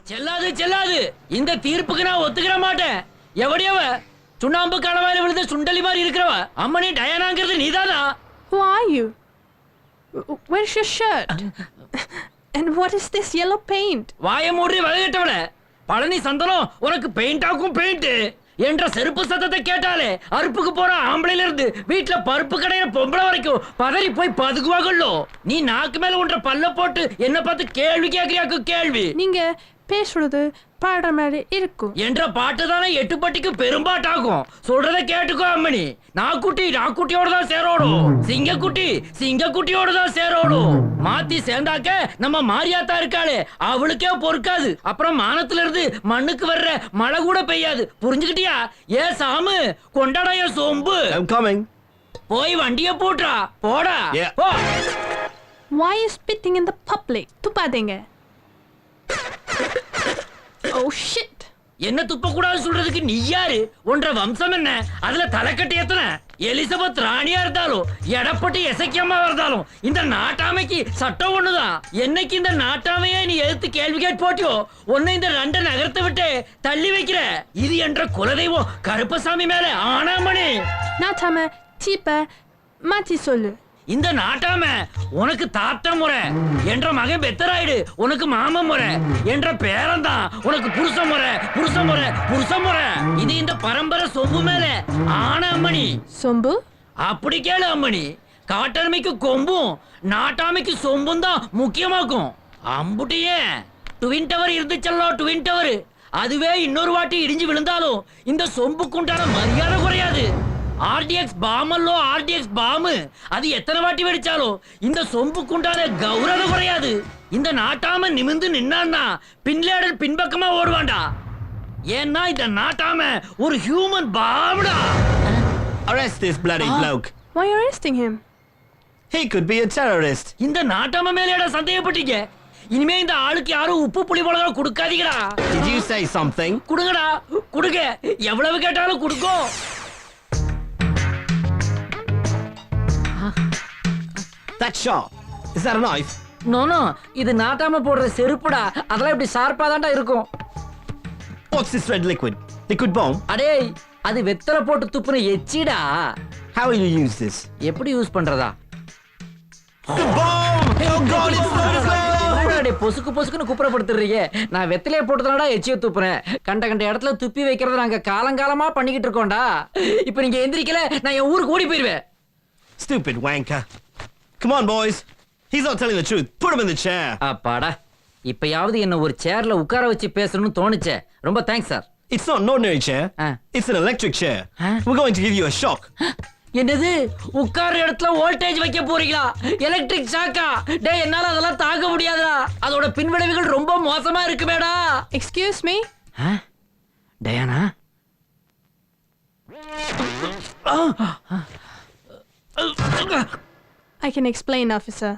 செல்லாது செல்லாது. இந்த தீர்ப்புக்கு நான் ஒத்துக்கிற மாட்டேன். எவடியவ சுண்ணாம்பு கலவாயில விழுந்த சுண்டலி மாதிரி இருக்கிறவ அம்மனி டயானாங்கிறது நீதானா? Who are you? Where's your shirt? And what is this yellow paint? வாய மூடி வளையட்டவள. பழனி சந்தனம் உனக்கு பெயிண்டாக்கும் பெயிண்ட் என்ற செருப்பு சத்தத்தை கேட்டாலே அறுப்புக்கு போற ஆம்பளையில இருந்து வீட்டுல பருப்பு கடையில பொம்பளை வரைக்கும் பதறி போய் பதுக்குவாங்களோ. நீ நாக்கு மேல ஒன்ற பல்ல போட்டு என்ன பார்த்து கேள்வி கேட்கிறியாக்கு கேள்வி. நீங்க பேசுறது பாடுற மாதிரி இருக்கும் என்ற பாட்டு தானே எட்டுப்பட்டிக்கு பெரும்பாட்டாகும். சொல்றத கேட்டுக்கோ அம்மணி. நாக்குட்டியோட தான் சேரோடும். சிங்கக்குட்டியோட தான் சேரோடும். மாத்தி சேர்ந்தாக்க நம்ம மாரியாத்தா இருக்காளே அவளுக்கே பொறுக்காது. அப்புறம் மானத்துல இருந்து மண்ணுக்கு வர்ற மழை கூட பெய்யாது. புரிஞ்சுக்கிட்டியா? ஏ சாமு கொண்டாடைய சோம்பு. I'm coming. போய் வண்டிய போட்றா. போடா. போ. Why are you spitting in the public? துப்பாதீங்க. Oh shit. என்ன துப்ப கூடாது சொல்றதுக்கு நீ யாரு? ஒன்ற வம்சம் என்ன? அதுல தலைக்கட்டு எத்தனை? எலிசபெத் ராணியா இருந்தாலும் எடப்பட்டு எசக்கியம்மா இருந்தாலும் இந்த நாட்டாமைக்கு சட்டம் ஒண்ணுதான். என்னைக்கு இந்த நாட்டாமையே நீ எதிர்த்து கேள்வி கேட்டு போட்டியோ உன்னை இந்த ரெண்ட நகரத்தை விட்டு தள்ளி வைக்கிற. இது என்ற குலதெய்வம் கருப்பசாமி மேல ஆனாமணி. நாட்டாம சீப்ப மாத்தி சொல்லு. இந்த நாட்டாம உனக்கு தாத்தா முறை என்ற மகன் பெத்தராயிடு உனக்கு மாம முறை என்ற பேரன்தான் உனக்கு புருஷ முறை. இது இந்த பரம்பரை சொம்பு மேல ஆன அம்மணி. சொம்பு அப்படி கேளு அம்மணி. காட்டெருமைக்கு கொம்பும் நாட்டாமைக்கு சொம்பும் தான் முக்கியமாக்கும். அம்புட்டியே ட்வின் டவர் இருந்துச்சல்லோ ட்வின் டவர். அதுவே இன்னொரு வாட்டி இடிஞ்சு விழுந்தாலும் இந்த சொம்புக்குண்டான மரியாதை குறையாது. RDX பாமல்லோ RDX பாமு அது எத்தனை வாட்டி வெடிச்சாலும் இந்த சொம்புக்குண்டான கௌரவம் குறையாது. இந்த நாட்டாம நிமிந்து நின்னான்னா பின்லேடர் பின்பக்கமா ஓடுவான்டா. ஏன்னா இந்த நாட்டாம ஒரு human பாம்டா. Arrest this bloody bloke. Why are you arresting him? He could be a terrorist. இந்த நாட்டாம மேலேடா சந்தேகப்பட்டீங்க. இனிமே இந்த ஆளுக்கு யாரும் உப்பு புளி மிளகா கொடுக்காதீங்கடா. Did you say something? கொடுங்கடா கொடுங்க. எவ்வளவு கேட்டாலும் கொடுக்கோ. That sharp. Is that a knife? No இது நாட்டாம போடுற செருப்புடா. அதெல்லாம் இப்படி ஷார்ப்பா தான்டா இருக்கும். What's this red liquid? Liquid bomb? அடேய் அது வெத்தலை போட்டு துப்புன எச்சிடா. How will you use this? எப்படி யூஸ் பண்றதா? The bomb! Oh God, it's so slow! பொசுக்குன்னு குப்புறப்படுத்துறீங்க. நான் வெத்தலையை போட்டுதானடா எச்சிய துப்புறேன். கண்ட இடத்துல துப்பி வைக்கிறத நாங்க காலங்காலமா பண்ணிக்கிட்டு இருக்கோம்டா. இப்ப நீங்க எந்திரிக்கல நான் என் ஊருக்கு ஓடி போயிருவேன். Stupid wanker. Come on, boys. He's not telling the truth. Put him in the chair. அப்பாடா. இப்பயாவது என்ன ஒரு சேர்ல உட்கார வச்சு பேசணும்னு தோணுச்சே. ரொம்ப thanks sir. It's not an ordinary chair. It's an electric chair. We're going to give you a shock. என்னது? உட்கார இடத்துல வோல்டேஜ் வைக்க போறீங்களா? எலக்ட்ரிக் ஷாக்கா? டேய் என்னால அதெல்லாம் தாங்க முடியாதுடா. அதோட பின்விளைவுகள் ரொம்ப மோசமா இருக்குமேடா. Excuse me? Diana? I can explain, officer.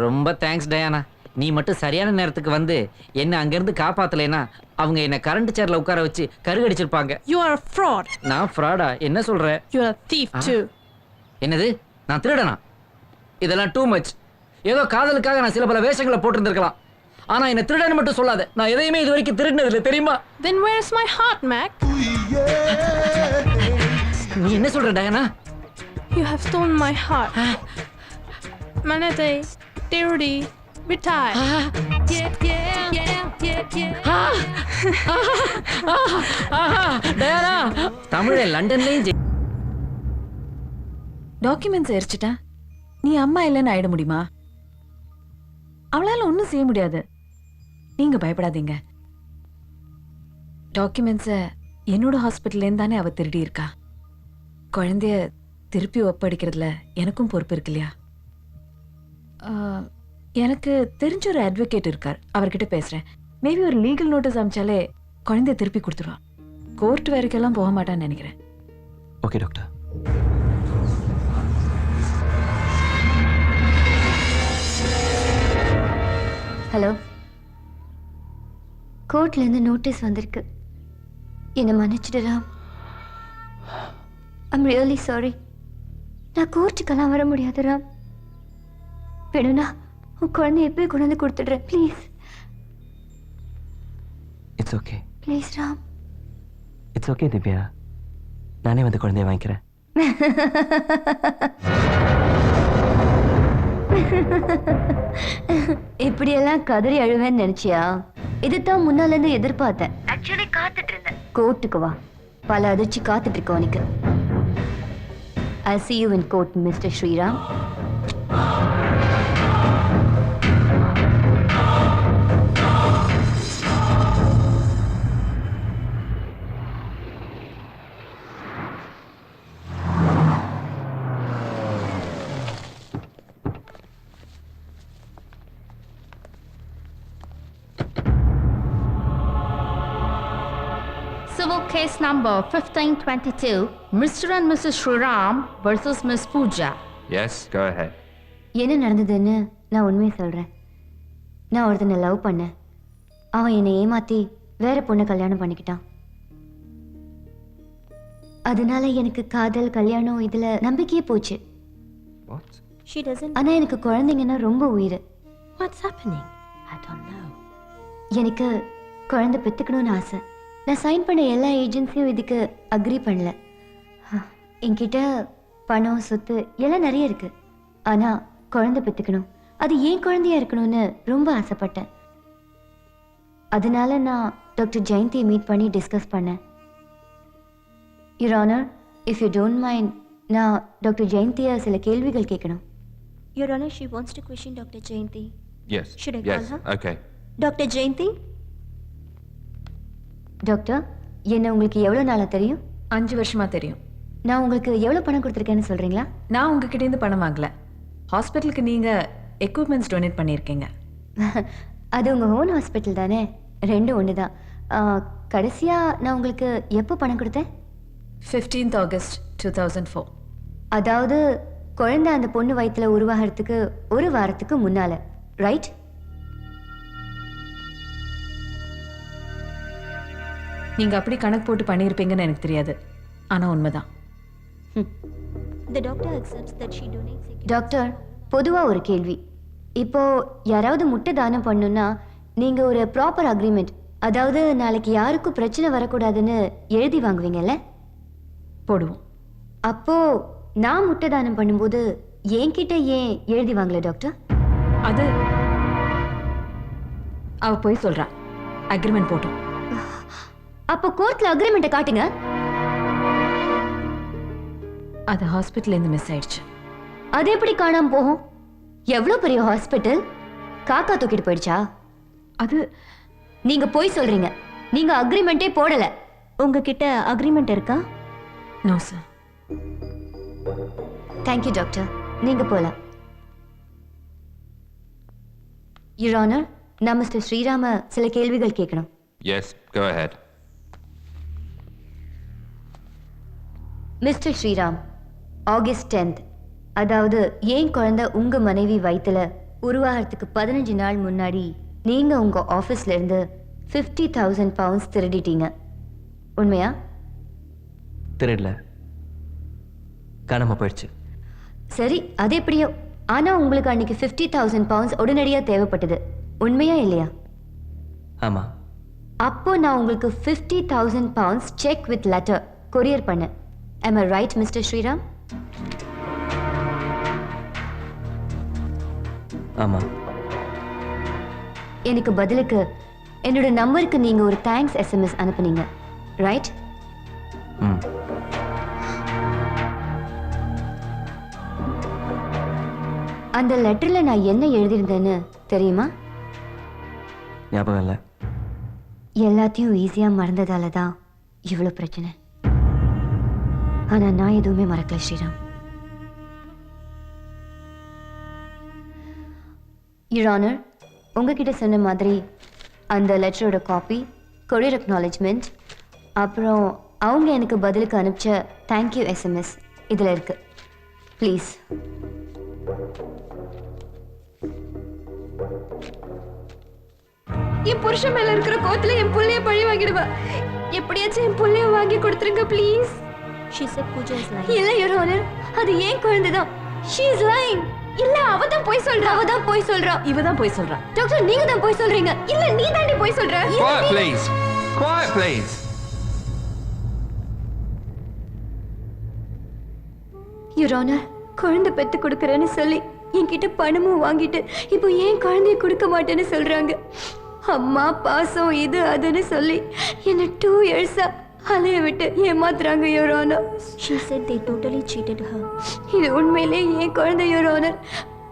ரொம்ப தேங்க்ஸ் டயானா. நீ மட்டும் சரியான நேரத்துக்கு வந்து என்ன அங்கிருந்து காப்பாத்தலைனா அவங்க என்ன கரண்ட் சேர்ல உட்கார வச்சு கருகடிச்சிருப்பாங்க. You are a fraud. நான் ஃப்ராடா? என்ன சொல்ற? You are a thief too. என்னது? நான் திருடனா? இதெல்லாம் டூ மச். ஏதோ காதலுக்காக நான் சில பல வேஷங்களை போட்டிருந்திருக்கலாம். ஆனா என்ன திருடன்னு மட்டும் சொல்லாத. நான் எதையுமே இது வரைக்கும் திருடினது இல்லை தெரியுமா? Then where's my heart, Mac? நீ என்ன சொல்ற Diana? You have stolen my heart. Manete, Derudi, retire. Diana தமிழ லண்டன்லயும் டாக்குமெண்ட்ஸ் எரிச்சிட்டா நீ அம்மா இல்லைன்னு ஆயிட முடியுமா? அவளால ஒன்றும் செய்ய முடியாது. நீங்க பயப்படாதீங்க. டாக்குமெண்ட்ஸை என்னோட ஹாஸ்பிட்டல்லேருந்து தானே அவ திருடி இருக்கா. குழந்தைய திருப்பி ஒப்படைக்கிறதுல எனக்கும் பொறுப்பு இருக்கு இல்லையா? எனக்கு தெரிஞ்ச ஒரு அட்வொகேட் இருக்கார். அவர்கிட்ட பேசுறேன். மேபி ஒரு லீகல் நோட்டீஸ் அனுப்பிச்சாலே குழந்தைய திருப்பி கொடுத்துருவா. கோர்ட் வரைக்கெல்லாம் போக மாட்டான்னு நினைக்கிறேன். Okay doctor. ஹலோ, கோர்ட்லேருந்து நோட்டீஸ் வந்திருக்கு. என்னை மன்னிச்சிடுறாம். I'm really sorry. நான் கோர்ட்டுக்கெல்லாம் வர முடியாது ராம். வேணும்னா உன் குழந்தைய எப்போயும் கொண்டு வந்து கொடுத்துடுறேன் please. It's okay, please Ram. It's okay Divya. நானே வந்து குழந்தைய வாங்கிக்கிறேன். இப்படியெல்லாம் கதறி அழுவேன்னு நினைச்சியா? இதுதான் முன்னால இருந்து எதிர்பார்த்தேன். ஆக்சுவலி காத்துட்டு இருந்தேன். கோர்ட்டுக்கு வா, பல அதிர்ச்சி காத்துட்டு இருக்க உனக்கு. I see you in court, Mr. Sriram. Civil case number 1522, Mr. and Mrs. Sriram versus Miss Pooja. Yes, go ahead. என்ன நடந்ததுன்னு நான் உண்மையை சொல்றேன். நான் ஒருத்தனை லவ் பண்ணேன். அவன் என்னை ஏமாத்தி வேற பொண்ணை கல்யாணம் பண்ணிக்கிட்டான். அதனால எனக்கு காதல் கல்யாணம் இதுல நம்பிக்கையே போச்சு. What? She doesn't. ஆனா எனக்கு குழந்தைங்கன்னா ரொம்ப உயிர். What's happening? I don't know. எனக்கு குழந்தை பெத்துக்கணும்னு ஆசை. நான் சைன் பண்ண எல்லா ஏஜென்சியும் இதுக்கு அக்ரி பண்ணல. என்கிட்ட பணம் சொத்து எல்லாம் நிறைய இருக்கு. ஆனா குழந்தை பெத்துக்கணும், அது ஏன் குழந்தையா இருக்கணும்னு ரொம்ப ஆசைப்பட்டேன். அதனால நான் டாக்டர் ஜெயந்தியை மீட் பண்ணி டிஸ்கஸ் பண்ணேன். Your honour, if you don't mind, நான் டாக்டர் ஜெயந்தியை சில கேள்விகள் கேட்கணும். Your Honor, she wants to question Dr. Jayanti. Yes. Should I yes. call her? Okay. Dr. Jayanti? Doctor, என்ன உங்களுக்கு எவ்வளோ நாளாக தெரியும்? 5 வருஷமா தெரியும். நான் உங்களுக்கு எவ்வளோ பணம் கொடுத்துருக்கேன்னு சொல்கிறீங்களா? நான் உங்ககிட்டேருந்து பணம் வாங்கல. ஹாஸ்பிட்டலுக்கு நீங்க எக்யூப்மெண்ட்ஸ் டொனேட் பண்ணியிருக்கீங்க. அது உங்கள் ஓன் ஹாஸ்பிட்டல் தானே, ரெண்டும் ஒன்று தான். கடைசியாக நான் உங்களுக்கு எப்போ பணம் கொடுத்தேன்? 15th August 2004. அதாவது குழந்தை அந்த பொண்ணு வயிற்றுல உருவாகிறதுக்கு ஒரு வாரத்துக்கு முன்னால், ரைட்? நீங்க அப்படி கணக்கு போட்டு பண்ணியிருப்பீங்கன்னு எனக்கு தெரியாது, ஆனா உண்மைதான். The doctor accepts that she donates. Doctor, பொதுவாக ஒரு கேள்வி. இப்போ யாராவது முட்டை தானம் பண்ணுன்னா நீங்கள் ஒரு ப்ராப்பர் அக்ரிமெண்ட், அதாவது நாளைக்கு யாருக்கும் பிரச்சனை வரக்கூடாதுன்னு எழுதி வாங்குவீங்கல்ல? போடுவோம். அப்போ நான் முட்டை தானம் பண்ணும்போது என்கிட்ட ஏன் எழுதி வாங்கல டாக்டர்? அது அவ போய் சொல்றா. அக்ரிமெண்ட் போட்டோம். அப்போ கோர்ட்ல அக்ரிமெண்ட்டை காட்டுங்க. அது ஹாஸ்பிட்டல்ல இருந்து மிஸ் ஆயிடுச்சு. அது எப்படி காணாம போகும்? எவ்வளோ பெரிய ஹாஸ்பிட்டல், காக்கா தூக்கிட்டு போயிடுச்சா? அது நீங்க போய் சொல்றீங்க. நீங்க அக்ரிமெண்ட்டே போடல. உங்ககிட்ட அக்ரிமெண்ட் இருக்கா? No sir. தேங்க்யூ டாக்டர், நீங்க போலாம். யுவர் ஆனர், நான் மிஸ்டர் ஸ்ரீராம சில கேள்விகள் கேட்கணும். Yes, go ahead. Mister Sriram, August 10th, அதாவது ஏன் குழந்தை உங்க மனைவி வயிற்றுல உருவாகிறதுக்கு 15 நாள் முன்னாடி நீங்க உங்க ஆஃபீஸ்ல இருந்து 50,000 pounds திருடிட்டீங்க, உண்மையா? திருடல, காணாம போயிடுச்சு. சரி, அது எப்படியோ. ஆனா உங்களுக்கு அன்னைக்கு 50,000 pounds உடனடியா தேவைப்பட்டது, உண்மையா இல்லையா? ஆமா. அப்போ நான் உங்களுக்கு 50,000 pounds check with letter courier பண்ணேன். Am I right, Mr. Sriram? ஆமா. எனக்கு பதிலுக்கு என்னோட நம்பருக்கு நீங்க ஒரு தேங்க்ஸ் SMS அனுப்புனீங்க, ரைட்? ம். அந்த லெட்டர்ல நான் என்ன எழுதியிருந்தேன்னு தெரியுமா? ஞாபகம் இல்லை. எல்லாத்தையும் ஈஸியா மறந்ததால தான் இவ்வளோ பிரச்சனை. ஆனா நான் எதுவுமே மறக்கல ஸ்ரீராம். யுவர் ஆனர், உங்ககிட்ட சொன்ன மாதிரி அந்த லெட்டரோட காப்பி, கொரியர் அக்னாலஜ்மெண்ட், அப்புறம் அவங்க எனக்கு பதிலுக்கு அனுப்பிச்ச தேங்க்யூ SMS இதில் இருக்கு. ப்ளீஸ். என் புருஷன் மேல இருக்கிற கோத்துல என் புள்ளைய பழி வாங்கிடுவா. எப்படியாச்சும் என் புள்ளைய வாங்கி கொடுத்துருங்க please. She said Pooja is lying. இல்ல யுவர் ஆனர், அது ஏன் குழந்தைதான். She is lying. இல்ல அவ தான் போய் சொல்றா. அவ தான் போய் சொல்றா. இவ தான் போய் சொல்றா. டாக்டர் நீங்க தான் போய் சொல்றீங்க. இல்ல நீ தாண்டி போய் சொல்ற. Quiet, please. Quiet, please. Your honour, குழந்தை பெத்து கொடுக்கறேன்னு சொல்லி என்கிட்ட பணமும் வாங்கிட்டு இப்போ ஏன் குழந்தைய கொடுக்க மாட்டேன்னு சொல்றாங்க. அம்மா பாசம் இது அதுன்னு சொல்லி என்ன 2 இயர்ஸா அலைய விட்டு ஏமாத்துறாங்க your honour. She said they totally cheated her. இது உண்மையிலே ஏன் குழந்தை யுவர் ஆனர்.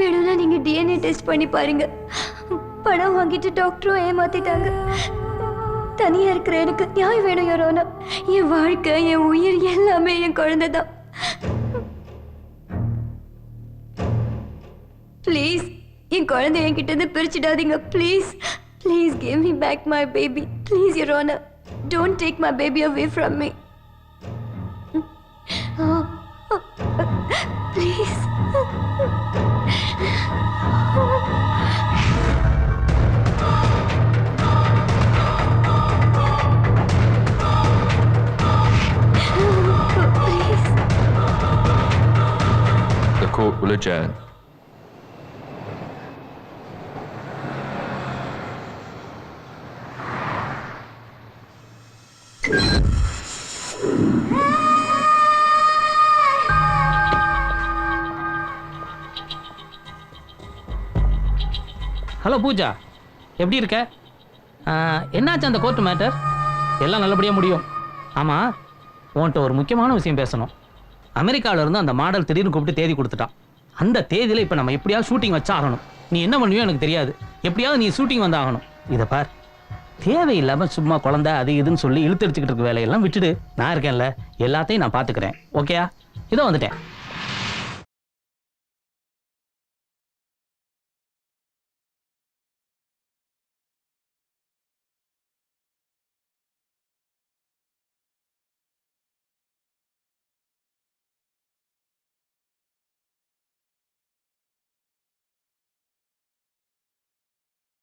வேணும்னா நீங்க டிஎன்ஏ டெஸ்ட் பண்ணி பாருங்க. பணம் வாங்கிட்டு டாக்டரும் ஏமாத்திட்டாங்க. தனியா இருக்கிற எனக்கு நியாயம் வேணும் யுவர் ஆனர். என் வாழ்க்கை என் உயிர் எல்லாமே என் குழந்தை தான். ப்ளீஸ் என் குழந்தை என்கிட்ட இருந்து பிரிச்சிடாதீங்க. Please please give me back my baby. Please your honour, don't take my baby away from me. Please. The court will adjourn. Hello Pooja, எப்படி இருக்க? என்னாச்சு அந்த கோர்ட் மேட்டர்? எல்லாம் நல்லபடியாக முடியும். ஆமாம், உன்கிட்ட ஒரு முக்கியமான விஷயம் பேசணும். அமெரிக்காவில் இருந்து அந்த மாடல் திடீர்னு கூப்பிட்டு தேதி கொடுத்துட்டான். அந்த தேதியில் இப்போ நம்ம எப்படியாவது ஷூட்டிங் வச்சா ஆகணும். நீ என்ன பண்ணுவியோ எனக்கு தெரியாது, எப்படியாவது நீ ஷூட்டிங் வந்து ஆகணும். இதை பார், தேவையில்லாமல் சும்மா குழந்தை அது இதுன்னு சொல்லி இழுத்து அடிச்சுக்கிட்டு இருக்க வேலையெல்லாம் விட்டுடு. நான் இருக்கேன்ல, எல்லாத்தையும் நான் பார்த்துக்கிறேன். ஓகேயா? இதோ வந்துட்டேன்.